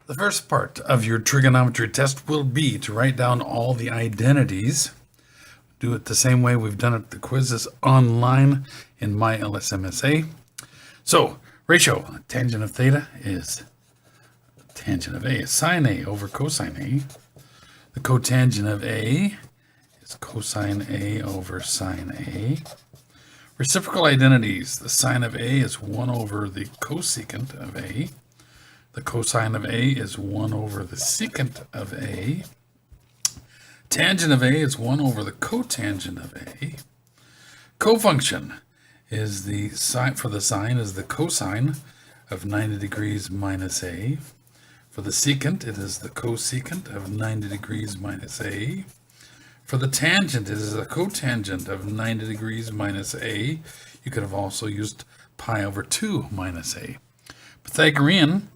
The first part of your trigonometry test will be to write down all the identities. Do it the same way we've done it. The quiz is online in my LSMSA. So, ratio, tangent of theta is tangent of A is sine A over cosine A. The cotangent of A is cosine A over sine A. Reciprocal identities, the sine of A is 1 over the cosecant of A. The cosine of A is 1 over the secant of A. Tangent of A is 1 over the cotangent of A. Cofunction is the sine, for the sine is the cosine of 90 degrees minus A. For the secant, it is the cosecant of 90 degrees minus A. For the tangent, it is the cotangent of 90 degrees minus A. You could have also used pi over 2 minus A. Pythagorean,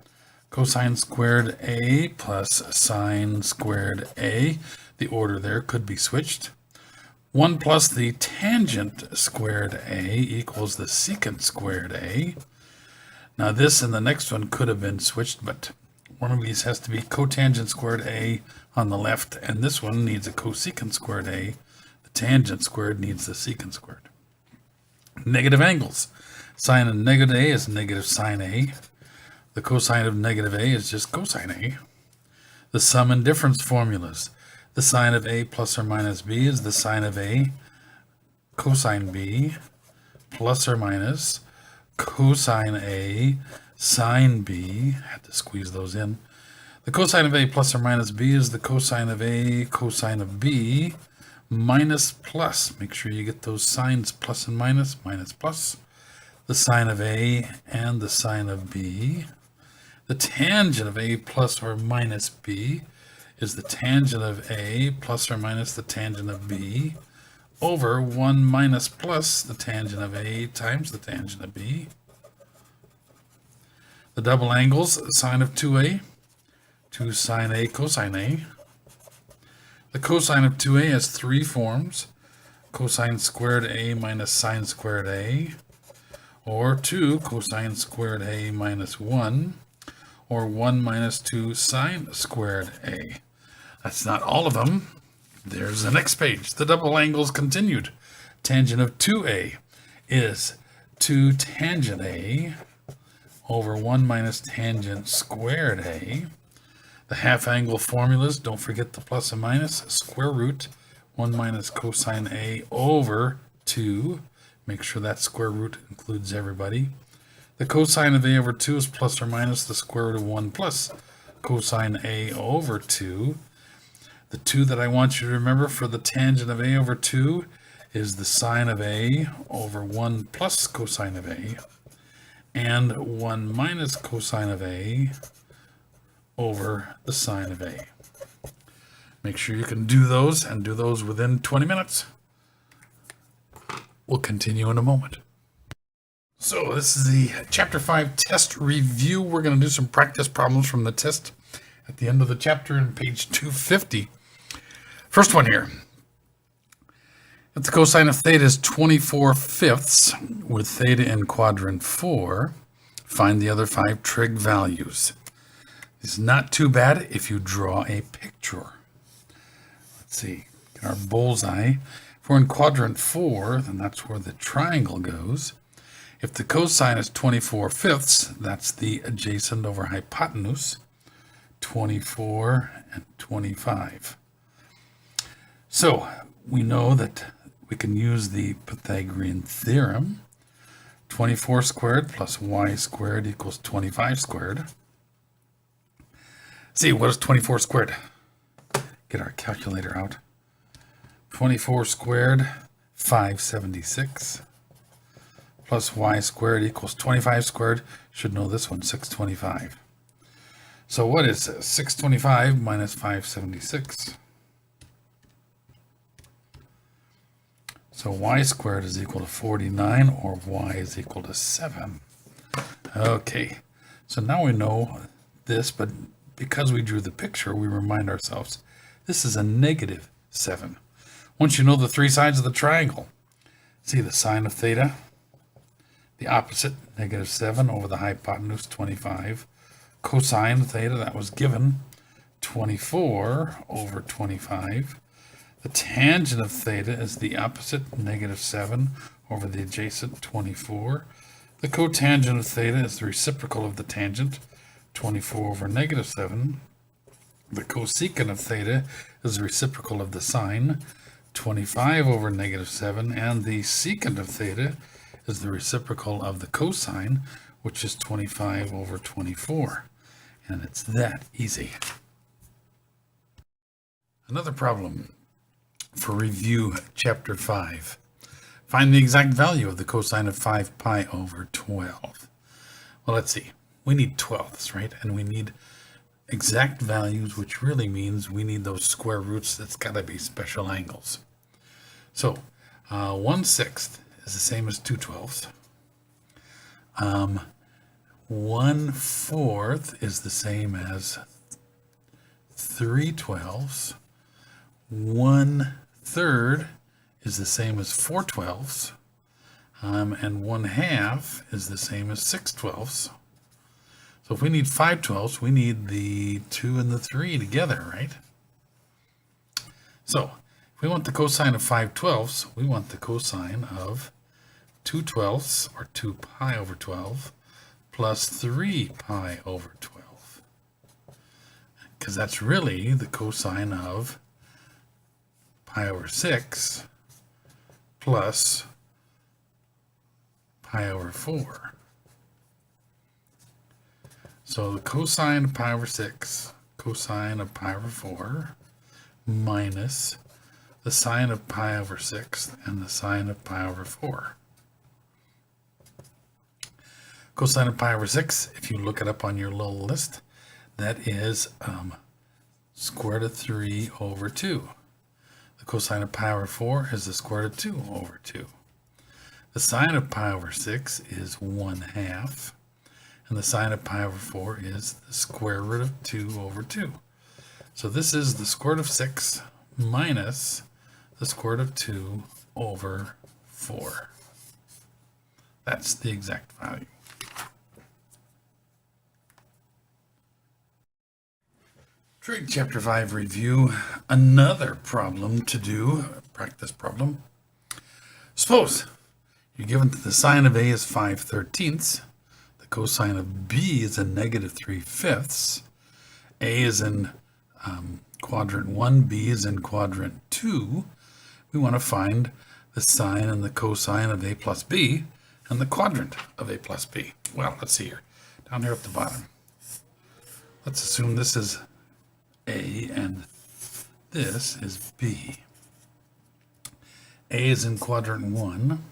cosine squared A plus sine squared A. The order there could be switched. 1 plus the tangent squared A equals the secant squared A. Now this and the next one could have been switched, but one of these has to be cotangent squared A on the left, and this one needs a cosecant squared A. The tangent squared needs the secant squared. Negative angles. Sine of negative A is negative sine A. The cosine of negative A is just cosine A. The sum and difference formulas. The sine of A plus or minus B is the sine of A cosine B plus or minus cosine A sine B. Had to squeeze those in. The cosine of A plus or minus B is the cosine of A cosine of B minus plus. Make sure you get those signs plus and minus, minus plus. The sine of A and the sine of B. The tangent of A plus or minus B is the tangent of A plus or minus the tangent of B over 1 minus plus the tangent of A times the tangent of B. The double angles, sine of 2A, 2 sine A cosine A. The cosine of 2A has 3 forms. Cosine squared A minus sine squared A, or 2 cosine squared A minus 1, or 1 minus 2 sine squared A. That's not all of them. There's the next page. The double angles continued. Tangent of 2A is 2 tangent A over 1 minus tangent squared A. The half angle formulas, don't forget the plus and minus. Square root 1 minus cosine A over 2. Make sure that square root includes everybody. The cosine of A over 2 is plus or minus the square root of 1 plus cosine A over 2. The 2 that I want you to remember for the tangent of A over 2 is the sine of A over 1 plus cosine of A, and 1 minus cosine of A over the sine of A. Make sure you can do those, and do those within 20 minutes. We'll continue in a moment. So this is the Chapter 5 test review. We're going to do some practice problems from the test at the end of the chapter in page 250. First one here. If the cosine of theta is 24/5 with theta in quadrant 4, find the other 5 trig values. It's not too bad if you draw a picture. Let's see, get our bullseye. If we're in quadrant 4, then that's where the triangle goes. If the cosine is 24/5, that's the adjacent over hypotenuse, 24 and 25. So we know that we can use the Pythagorean Theorem. 24 squared plus y squared equals 25 squared. See, what is 24 squared? Get our calculator out. 24 squared, 576. Plus y squared equals 25 squared. Should know this one, 625. So what is 625 minus 576? So y squared is equal to 49, or y is equal to 7. Okay, so now we know this, but because we drew the picture, we remind ourselves this is a negative 7. Once you know the 3 sides of the triangle, see the sine of theta, the opposite, negative 7 over the hypotenuse, 25, cosine theta, that was given, 24 over 25. The tangent of theta is the opposite, -7 over the adjacent, 24. The cotangent of theta is the reciprocal of the tangent, 24 over -7. The cosecant of theta is the reciprocal of the sine, 25 over -7. And the secant of theta is the reciprocal of the cosine, which is 25 over 24. And it's that easy. Another problem for review, chapter 5. Find the exact value of the cosine of 5 pi over 12. Well, let's see. We need twelfths, right? And we need exact values, which really means we need those square roots. That's got to be special angles. So 1/6 is the same as 2/12. 1/4 is the same as 3/12. 1/3 is the same as 4/12. And 1/2 is the same as 6/12. So if we need 5/12, we need the 2 and the 3 together, right? So if we want the cosine of 5/12, we want the cosine of 2/12, or 2 pi over 12, plus 3 pi over 12. Because that's really the cosine of pi over 6 plus pi over 4. So the cosine of pi over 6, cosine of pi over 4, minus the sine of pi over 6 and the sine of pi over 4. Cosine of pi over 6, if you look it up on your little list, that is square root of 3 over 2. The cosine of pi over 4 is the square root of 2 over 2. The sine of pi over 6 is 1/2. And the sine of pi over 4 is the square root of 2 over 2. So this is the square root of 6 minus the square root of 2 over 4. That's the exact value. Trig chapter 5 review. Another problem to do, a practice problem. Suppose you're given that the sine of A is 5/13. Cosine of B is a -3/5. A is in quadrant 1, B is in quadrant 2. We want to find the sine and the cosine of A plus B and the quadrant of A plus B. Well, let's see here. Down here at the bottom. Let's assume this is A and this is B. A is in quadrant 1.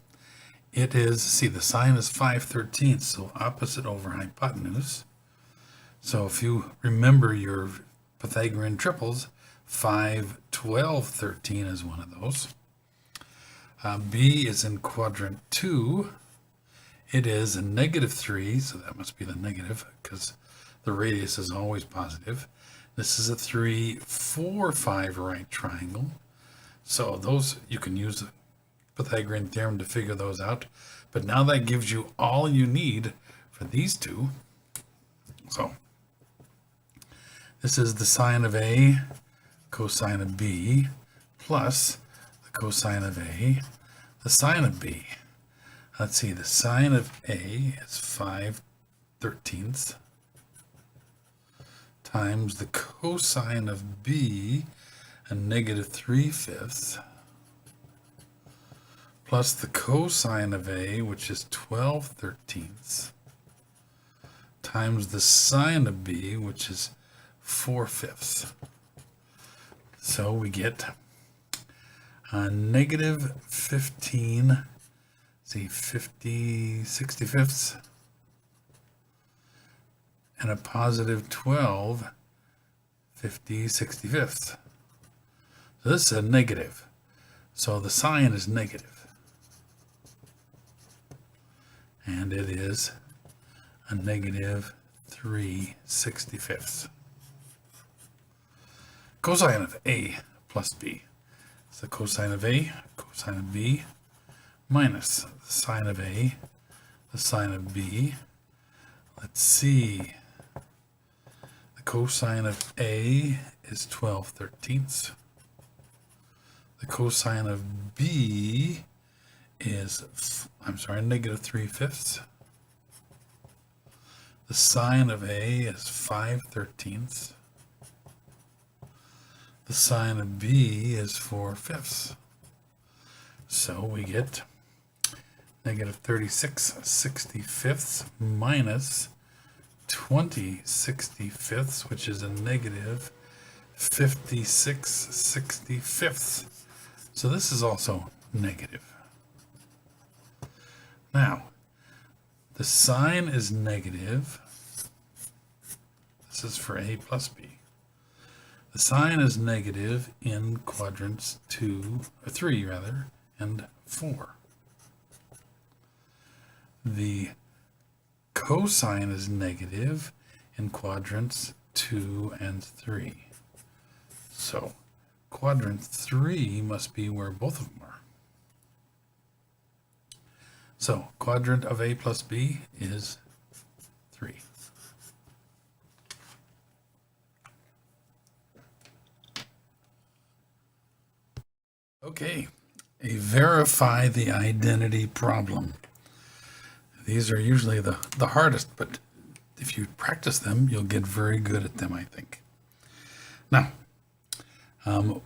It is, see, the sine is 5/13, so opposite over hypotenuse. So if you remember your Pythagorean triples, 5, 12, 13 is one of those. B is in quadrant 2. It is a -3, so that must be the negative because the radius is always positive. This is a 3, 4, 5 right triangle. So those, you can use the Pythagorean theorem to figure those out. But now that gives you all you need for these two. So this is the sine of A, cosine of B, plus the cosine of A, the sine of B. Let's see, the sine of A is 5/13 times the cosine of B, a -3/5, plus the cosine of A, which is 12/13, times the sine of B, which is 4/5. So we get a -15, see, 50/65, and a +12 50/65. So this is a negative. So the sign is negative. And it is a -3/65. Cosine of A plus B. So cosine of A, cosine of B, minus the sine of A, the sine of B. Let's see. The cosine of A is 12/13. The cosine of B is, -3/5. The sine of A is 5/13. The sine of B is 4/5. So we get -36/65 minus 20/65, which is a -56/65. So this is also negative. Now, the sign is negative. This is for A plus B. The sign is negative in quadrants 3 and 4. The cosine is negative in quadrants 2 and 3. So quadrant 3 must be where both of them are. So quadrant of A plus B is 3. Okay, a verify the identity problem. These are usually the hardest, but if you practice them, you'll get very good at them, I think. Now,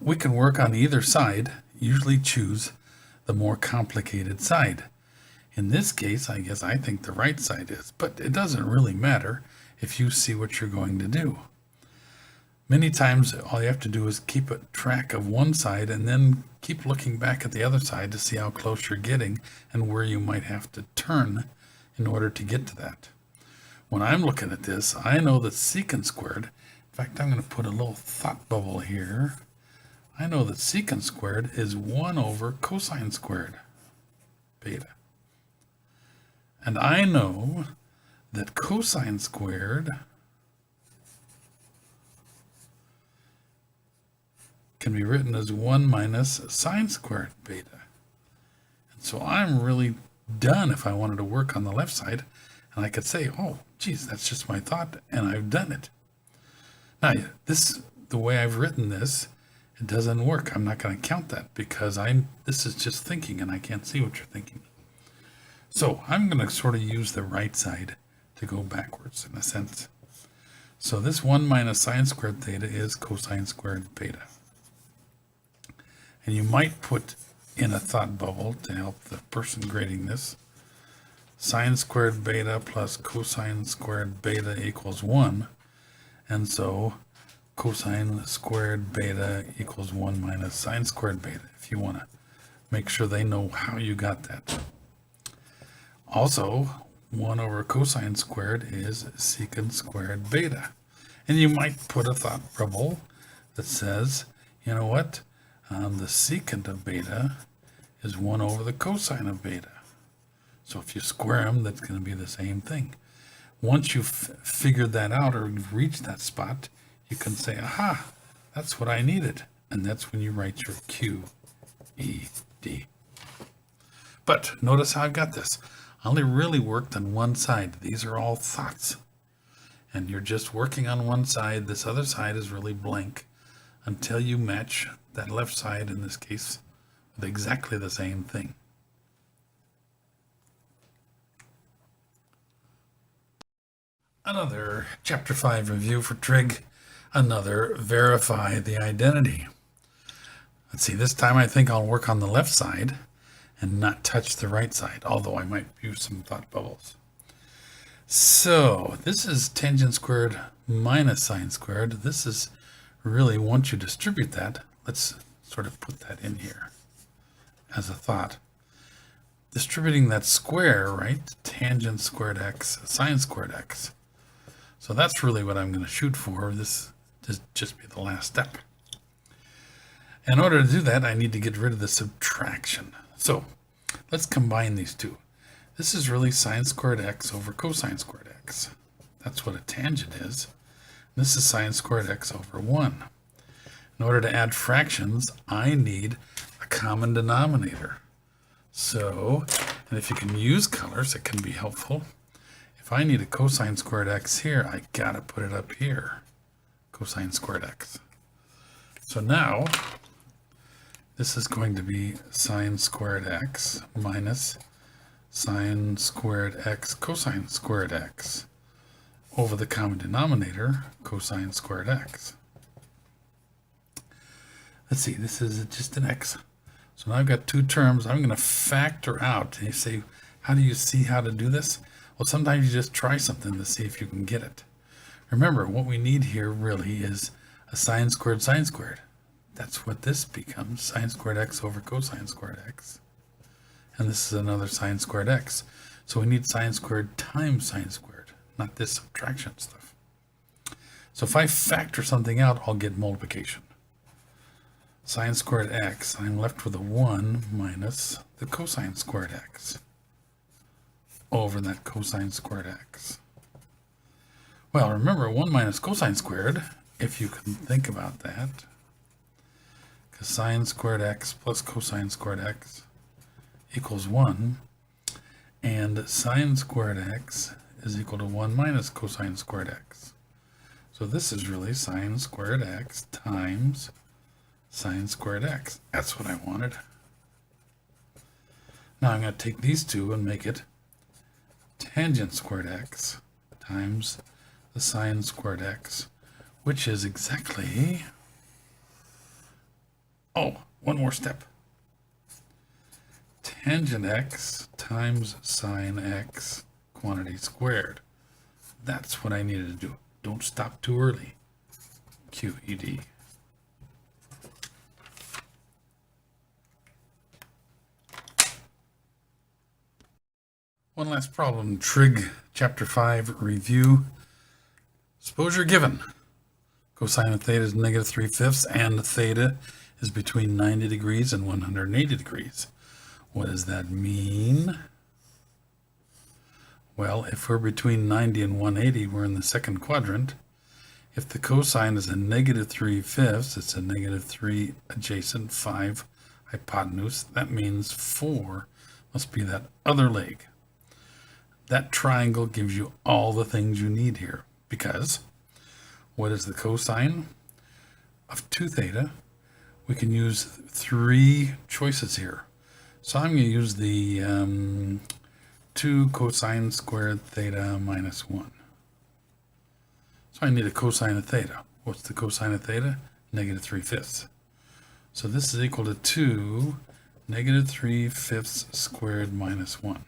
we can work on either side, usually choose the more complicated side. In this case, I think the right side is, but it doesn't really matter if you see what you're going to do. Many times, all you have to do is keep a track of one side and then keep looking back at the other side to see how close you're getting and where you might have to turn in order to get to that. When I'm looking at this, I know that secant squared, in fact, I'm going to put a little thought bubble here. I know that secant squared is 1 over cosine squared beta. And I know that cosine squared can be written as 1 minus sine squared beta. And so I'm really done if I wanted to work on the left side, and I could say, oh, geez, that's just my thought, and I've done it. Now, the way I've written this, it doesn't work. I'm not going to count that because this is just thinking, and I can't see what you're thinking. So I'm going to sort of use the right side to go backwards in a sense. So this 1 minus sine squared theta is cosine squared beta. And you might put in a thought bubble to help the person grading this. Sine squared beta plus cosine squared beta equals 1. And so cosine squared beta equals 1 minus sine squared beta, if you want to make sure they know how you got that. Also, 1 over cosine squared is secant squared beta. And you might put a thought bubble that says, you know what? The secant of beta is 1 over the cosine of beta. So if you square them, that's going to be the same thing. Once you've figured that out or you've reached that spot, you can say, aha, that's what I needed. And that's when you write your Q, E, D. But notice how I've got this. I only really worked on one side. These are all thoughts. And you're just working on one side. This other side is really blank until you match that left side, in this case, with exactly the same thing. Another Chapter 5 review for Trig, another verify the identity. Let's see, this time I think I'll work on the left side and not touch the right side, although I might use some thought bubbles. So this is tangent squared minus sine squared. This is really, once you distribute that, let's sort of put that in here as a thought. Distributing that square, right? Tangent squared x, sine squared x. So that's really what I'm going to shoot for. This is just be the last step. In order to do that, I need to get rid of the subtraction. So let's combine these two. This is really sine squared x over cosine squared x. That's what a tangent is. This is sine squared x over 1. In order to add fractions, I need a common denominator. So, and if you can use colors, it can be helpful. If I need a cosine squared x here, I gotta put it up here. cosine squared x. So now this is going to be sine squared x minus sine squared x cosine squared x over the common denominator, cosine squared x. Let's see, this is just an x. So now I've got two terms. I'm going to factor out. And you say, how do you see how to do this? Well, sometimes you just try something to see if you can get it. Remember, what we need here really is a sine squared sine squared. That's what this becomes, sine squared x over cosine squared x. And this is another sine squared x. So we need sine squared times sine squared, not this subtraction stuff. So if I factor something out, I'll get multiplication. Sine squared x, I'm left with a 1 minus the cosine squared x over that cosine squared x. Well, remember 1 minus cosine squared, if you can think about that, because sine squared x plus cosine squared x equals 1, and sine squared x is equal to 1 minus cosine squared x. So this is really sine squared x times sine squared x. That's what I wanted. Now I'm going to take these two and make it tangent squared x times the sine squared x, which is exactly, oh, one more step. Tangent x times sine x quantity squared. That's what I needed to do. Don't stop too early. QED. One last problem, Trig Chapter 5 review. Suppose you're given cosine of theta is negative 3/5 and theta is between 90 degrees and 180 degrees. What does that mean? Well, if we're between 90 and 180, we're in the second quadrant. If the cosine is a negative 3/5, it's a negative 3 adjacent, 5 hypotenuse. That means 4 must be that other leg. That triangle gives you all the things you need here, because what is the cosine of 2 theta? We can use 3 choices here. So I'm going to use the 2 cosine squared theta minus 1. So I need a cosine of theta. What's the cosine of theta? Negative 3/5. So this is equal to 2 negative 3/5 squared minus 1.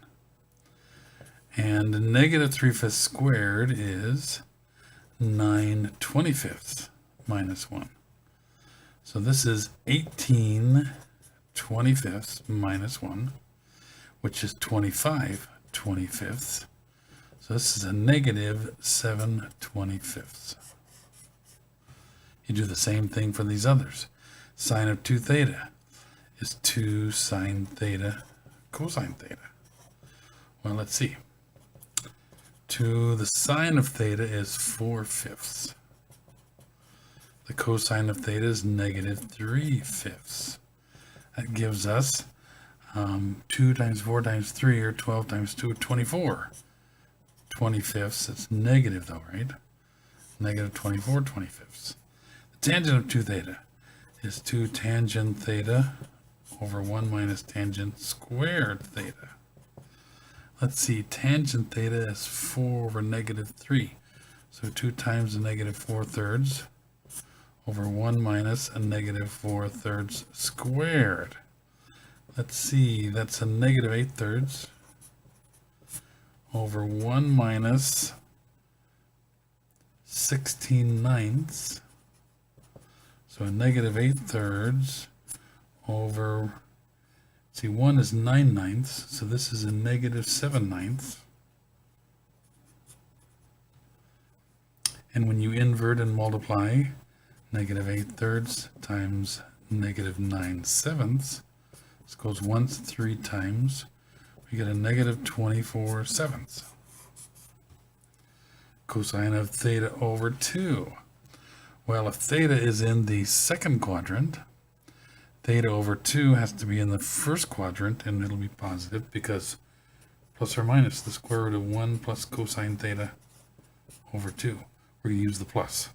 And negative 3/5 squared is 9/25 minus 1. So this is 18/25 minus 1, which is 25/25. So this is a negative 7/25. You do the same thing for these others. Sine of 2 theta is 2 sine theta cosine theta. Well, let's see. The sine of theta is 4/5. The cosine of theta is negative 3/5. That gives us 2 times 4 times 3, or 12 times 2, 24. 25ths, it's negative though, right? Negative 24/25. The tangent of 2 theta is 2 tangent theta over 1 minus tangent squared theta. Let's see, tangent theta is 4 over negative 3. So 2 times the negative 4/3 over 1 minus a negative 4/3 squared. Let's see, that's a negative 8/3 over 1 minus 16/9. So a negative 8/3 over, see, 1 is 9/9, so this is a negative 7/9. And when you invert and multiply, negative 8/3 times negative 9/7, this goes once 3 times, we get a negative 24/7. Cosine of theta over 2. Well, if theta is in the second quadrant, theta over 2 has to be in the first quadrant, and it'll be positive because plus or minus the square root of 1 plus cosine theta over 2. We're going to use the plus.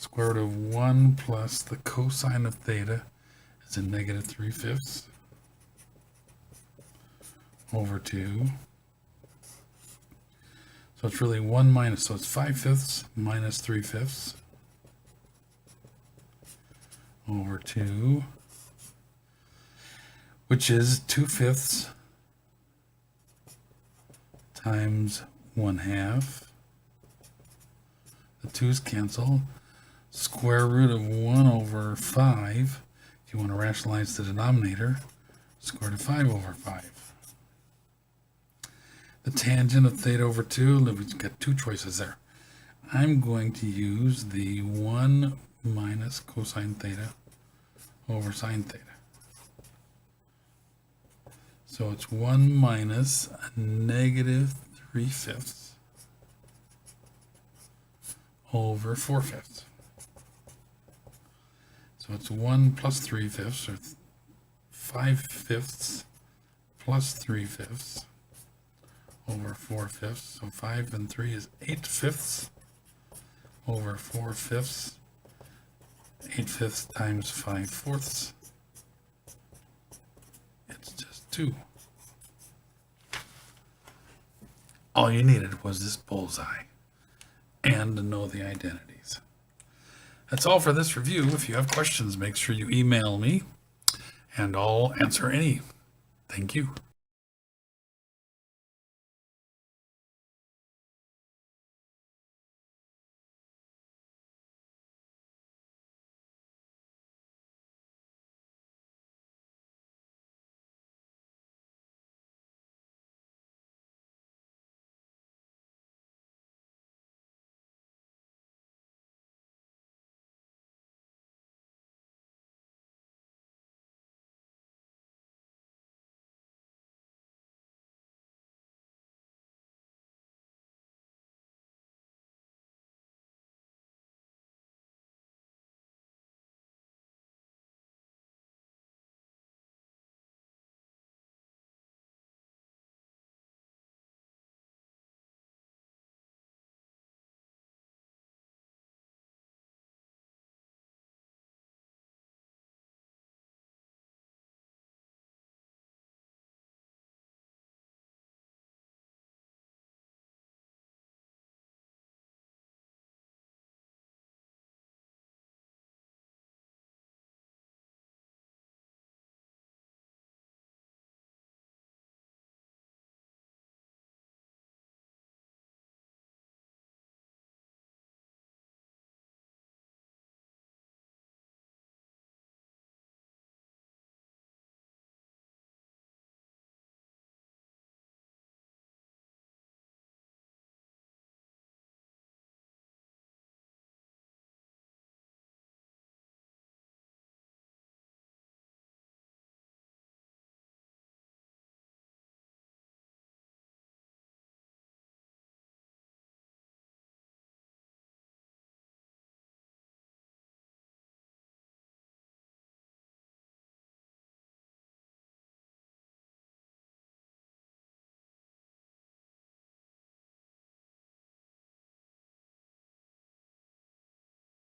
Square root of 1 plus the cosine of theta is a negative 3/5 over 2. So it's really 1 minus, so it's 5/5 minus 3/5 over 2, which is 2/5 times 1/2. The 2's cancel. Square root of 1 over 5. If you want to rationalize the denominator, square root of 5 over 5. The tangent of theta over 2, we've got two choices there. I'm going to use the 1 minus cosine theta over sine theta. So it's 1 minus a negative 3/5 over 4/5. So it's 1 plus 3/5, or 5/5 plus 3/5 over 4/5. So 5 and 3 is 8/5 over 4/5. 8/5 times 5/4. It's just 2. All you needed was this bullseye and to know the identities. That's all for this review. If you have questions, make sure you email me and I'll answer any. Thank you.